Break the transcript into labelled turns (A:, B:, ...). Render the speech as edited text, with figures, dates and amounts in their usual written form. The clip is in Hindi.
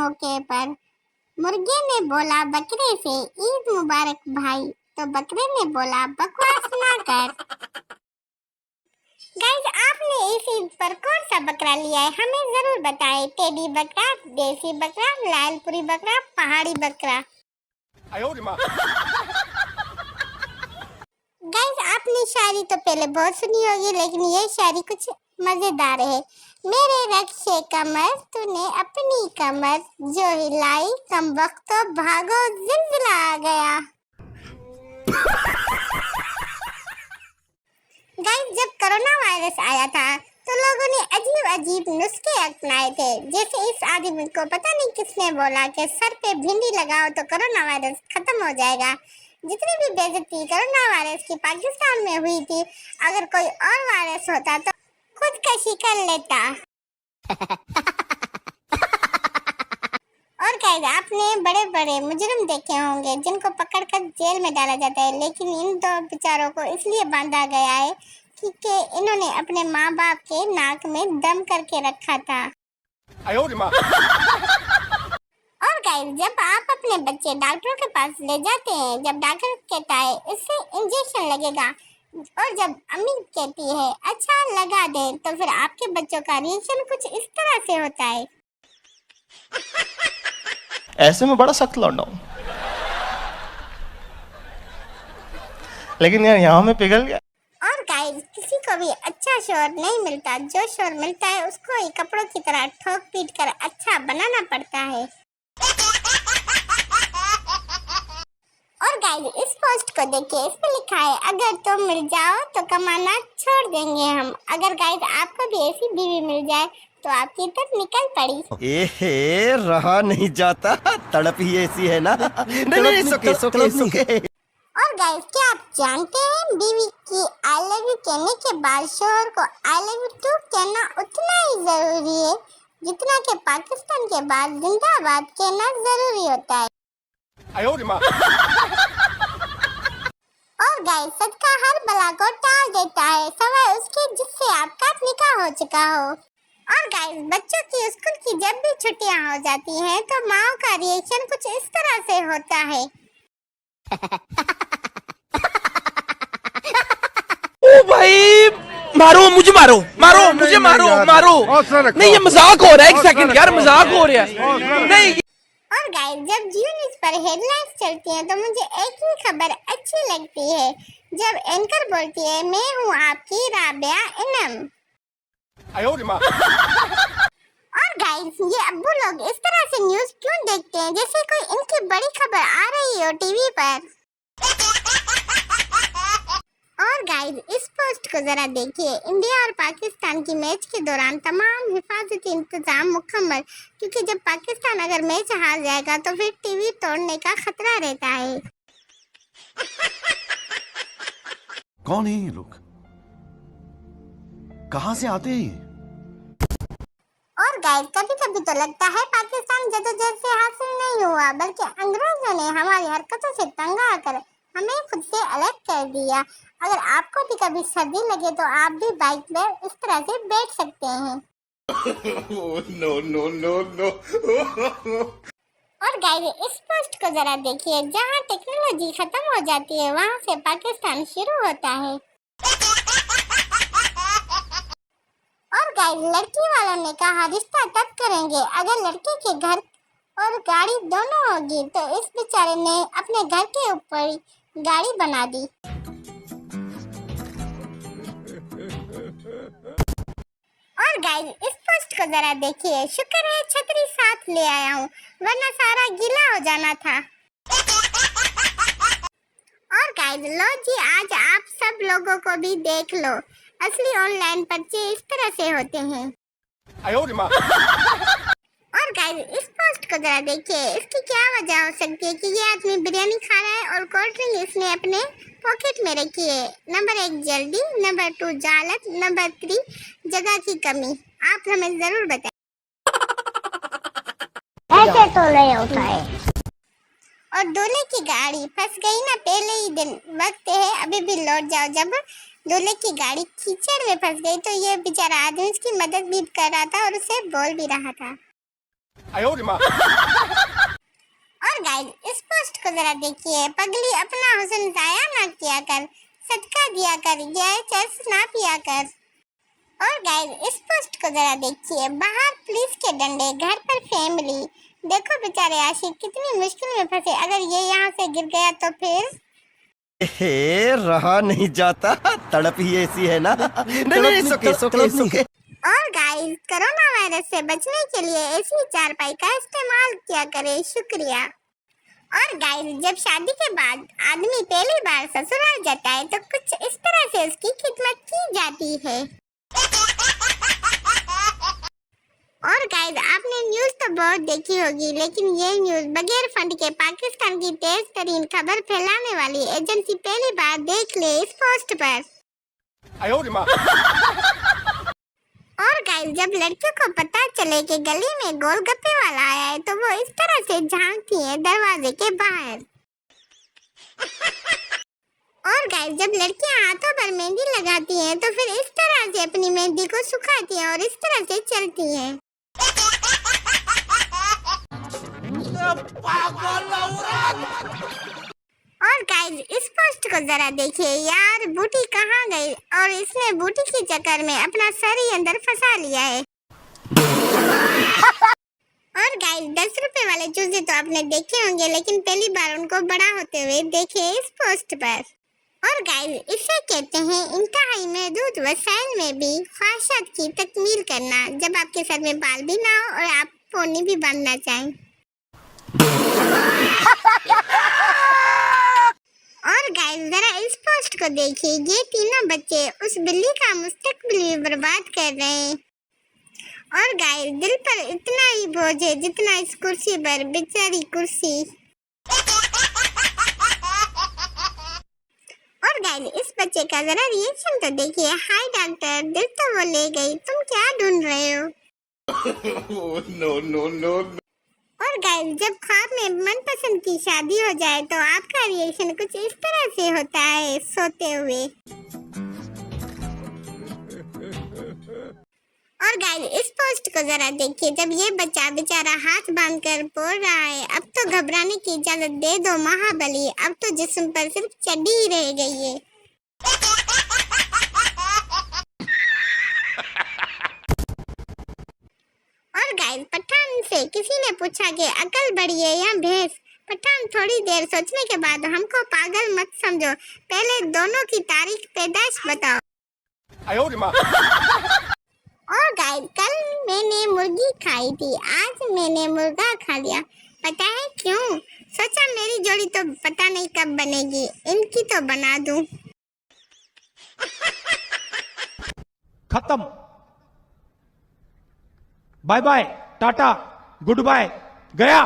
A: मौके पर मुर्गे ने बोला बकरे से, ईद मुबारक भाई। तो बकरे ने बोला, बकवास ना कर। गाइस, आपने इस ईद पर कौन सा बकरा लिया है हमें जरूर बताएं। टेडी बकरा, देसी बकरा, लालपुरी बकरा, पहाड़ी बकरा। गाइस, आपने शायरी तो पहले बहुत सुनी होगी, लेकिन ये शायरी कुछ मजेदार है। मेरे रक्षे कमर, तूने अपनी कमर जो हिलाई, कम वक्तो भागो जिलजिला आ गया। गाइस, जब कोरोना वायरस आया था तो लोगों ने अजीब अजीब नुस्खे अपनाए थे। जैसे इस आदमी को पता नहीं किसने बोला कि सर पे भिंडी लगाओ तो कोरोना वायरस खत्म हो जाएगा। जितनी भी बेइज्जती कोरोना वायरस की पाकिस्तान में हुई थी, अगर कोई और वायरस होता तो खुदकशी कर लेता। और गाइस, आपने बड़े बड़े मुजरिम देखे होंगे जिनको पकड़कर जेल में डाला जाता है, लेकिन इन दो बेचारों को इसलिए बांधा गया है कि इन्होंने अपने माँ बाप के नाक में दम करके रखा था। और गाइस, जब आप अपने बच्चे डॉक्टर के पास ले जाते हैं, जब डॉक्टर कहता है इससे इंजेक्शन लगेगा, और जब अम्मी कहती है अच्छा लगा दे, तो फिर आपके बच्चों का रिएक्शन कुछ इस तरह से होता है।
B: ऐसे में बड़ा सख्त लौंडा हूं, लेकिन यार यहाँ में पिघल गया।
A: और गाइस, किसी को भी अच्छा शोर नहीं मिलता, जो शोर मिलता है उसको ही कपड़ों की तरह ठोक पीट कर अच्छा बनाना पड़ता है। और गाइस, इस पोस्ट को देखिए, इस पे लिखा है अगर तुम मिल जाओ तो कमाना छोड़ देंगे हम। अगर गाइस आपको भी ऐसी बीवी मिल जाए तो आपकी तरफ निकल पड़ी।
C: एहे, रहा नहीं जाता, तड़प ही ऐसी है ना। नहीं, सुके।
A: और गाइस, क्या आप जानते हैं बीवी की आई लव यू कहने के बाद शोहर को आई लव यू टू कहना उतना ही जरूरी है जितना कि पाकिस्तान के बाद जिंदाबाद कहना जरूरी होता है। और गाइस, सदका हर बला को टाल देता है, सवाए उसके जिससे आपका निकाह हो चुका हो। और गाइस, बच्चों की स्कूल की जब भी छुट्टियां हो जाती हैं तो माँ का रिएक्शन कुछ इस तरह से होता है।
D: ओ भाई, मारो मुझे, मारो मुझे, मारो। नहीं, ये मजाक हो रहा है, एक सेकंड यार, मजाक हो रहा है। नहीं।
A: और गाइस, जब जियो न्यूज़ पर हेडलाइंस चलती हैं तो मुझे एक ही खबर अच्छी लगती है, जब एंकर बोलती है मैं हूँ आपकी राबिया इनम। और गाइस, ये अब्बू लोग इस तरह से न्यूज़ क्यों देखते हैं जैसे कोई इनकी बड़ी खबर आ रही हो टीवी पर। और गाइस, इस पोस्ट को जरा देखिए। इंडिया और पाकिस्तान की मैच के दौरान तमाम हिफाजती इंतजाम मुकम्मल, क्योंकि जब पाकिस्तान अगर मैच हार जाएगा तो फिर टीवी तोड़ने का खतरा रहता है।
E: कौन है ये लोग, कहां से आते हैं?
A: और गाइस, कभी कभी तो लगता है पाकिस्तान जदोजहद से हासिल नहीं हुआ, बल्कि अंग्रेजों ने हमारी हरकतों से तंग आकर हमें खुद से अलग कर दिया। अगर आपको भी कभी सर्दी लगे तो आप भी बाइक पर इस तरह से बैठ सकते हैं।
E: नो।
A: और गाइस, इस पोस्ट को जरा देखिए। जहां टेक्नोलॉजी खत्म हो जाती है वहां से पाकिस्तान शुरू होता है। और गाइस, लड़की वालों ने कहा रिश्ता तब करेंगे अगर लड़के के घर और गाड़ी दोनों होगी, तो इस बेचारे ने अपने घर के ऊपर गाड़ी बना दी। और गाइस, इस पोस्ट को जरा देखिए। शुक्र है छतरी साथ ले आया हूँ, वरना सारा गीला हो जाना था। और गाइस, लो जी, आज आप सब लोगों को भी देख लो, असली ऑनलाइन पर्चे इस तरह से होते हैं। और गाइस, इस पोस्ट को जरा देखिए। इसकी क्या वजह हो सकती है कि ये आदमी बिरयानी खा रहा है और कोल्ड ड्रिंक इसने अपने पॉकेट में रखी है। नंबर 1 जल्दी, नंबर 2 जालत, नंबर 3 जगह की कमी। आप हमें जरूर बताएं। ऐसे तो नहीं होता है। और दूल्हे की गाड़ी फंस गई ना पहले ही दिन, वक्त है अभी भी लौट जाओ। जब दूल्हे की गाड़ी कीचड़ में फंस गई तो ये बेचारा आदमी उसकी मदद भी कर रहा था और उसे बोल भी रहा था। और गाइस इस पोस्ट को जरा देखिए। पगली अपना हुस्न जाया ना किया कर, सदका दिया कर, ये चर्च ना पिया कर। और गाइस इस पोस्ट को जरा देखिए। बाहर पुलिस के डंडे, घर पर फैमिली। देखो बेचारे आशिक कितनी मुश्किल में फंसे। अगर ये यहाँ से गिर गया तो फिर
C: हे रहा नहीं जाता, तड़प ही ऐसी है ना। नहीं सुके।
A: और गाइस कोरोना वायरस से बचने के लिए ऐसी चारपाई का इस्तेमाल किया करें। शुक्रिया। और गाइस जब शादी के बाद आदमी पहली बार ससुराल जाता है तो कुछ इस तरह से उसकी खिदमत की जाती है। और गाइस आपने न्यूज़ तो बहुत देखी होगी, लेकिन ये न्यूज़ बगैर फंड के पाकिस्तान की तेज तरीन खबर फैलाने वाली एजेंसी पहली बार देख ले इस पोस्ट पर। और गाइस जब लड़कियों को पता चले कि गली में गोलगप्पे वाला आया है तो वो इस तरह से झांकती है दरवाजे के बाहर। और गाइस जब लड़कियां हाथों पर मेहंदी लगाती हैं तो फिर इस तरह से अपनी मेहंदी को सुखाती हैं और इस तरह से चलती हैं। और गाइस इस पोस्ट को जरा देखिए। यार बूटी कहाँ गई और इसने बूटी के चक्कर में अपना सर ही अंदर फंसा लिया है। और गाइस 10 रुपए वाले चूजे तो आपने देखे होंगे, लेकिन पहली बार उनको बड़ा होते हुए देखे इस पोस्ट पर। और गाइस इसे कहते हैं इंतहाई महदूद वसाइल में भी ख्वाहिशात की तकमील करना, जब आपके सर में बाल भी ना हो और आप पोनी भी बांधना चाहें। और गाइस जरा इस पोस्ट को देखिए। ये तीनों बच्चे उस बिल्ली का मुस्तकबिल भी बर्बाद कर रहे हैं। और गाइस दिल पर इतना ही बोझ है जितना इस कुर्सी पर, बेचारी कुर्सी। और गाइस इस बच्चे का जरा रिएक्शन तो देखिए। हाय डॉक्टर, दिल तो वो ले गई, तुम क्या ढूंढ रहे हो? नो। और गाइस जब ख्वाब में मनपसंद की शादी हो जाए तो आपका रिएक्शन कुछ इस तरह से होता है सोते हुए। और गाइस इस पोस्ट को जरा देखिए। जब ये बच्चा बेचारा हाथ बांधकर बोल रहा है, अब तो घबराने की इजाजत दे दो महाबली, अब तो जिस्म पर सिर्फ चड्डी ही रह गई है। और गाइस पठान से किसी ने पूछा कि अकल बड़ी है या भैंस? पठान थोड़ी देर सोचने के बाद, हमको पागल मत समझो, पहले दोनों की तारीख पैदाइश बताओ। और गाइस कल मैंने मुर्गी खाई थी, आज मैंने मुर्गा खा लिया। पता है क्यों? सोचा मेरी जोड़ी तो पता नहीं कब बनेगी, इनकी तो बना दूं।
F: खत्म। Bye bye, tata, good bye, गया।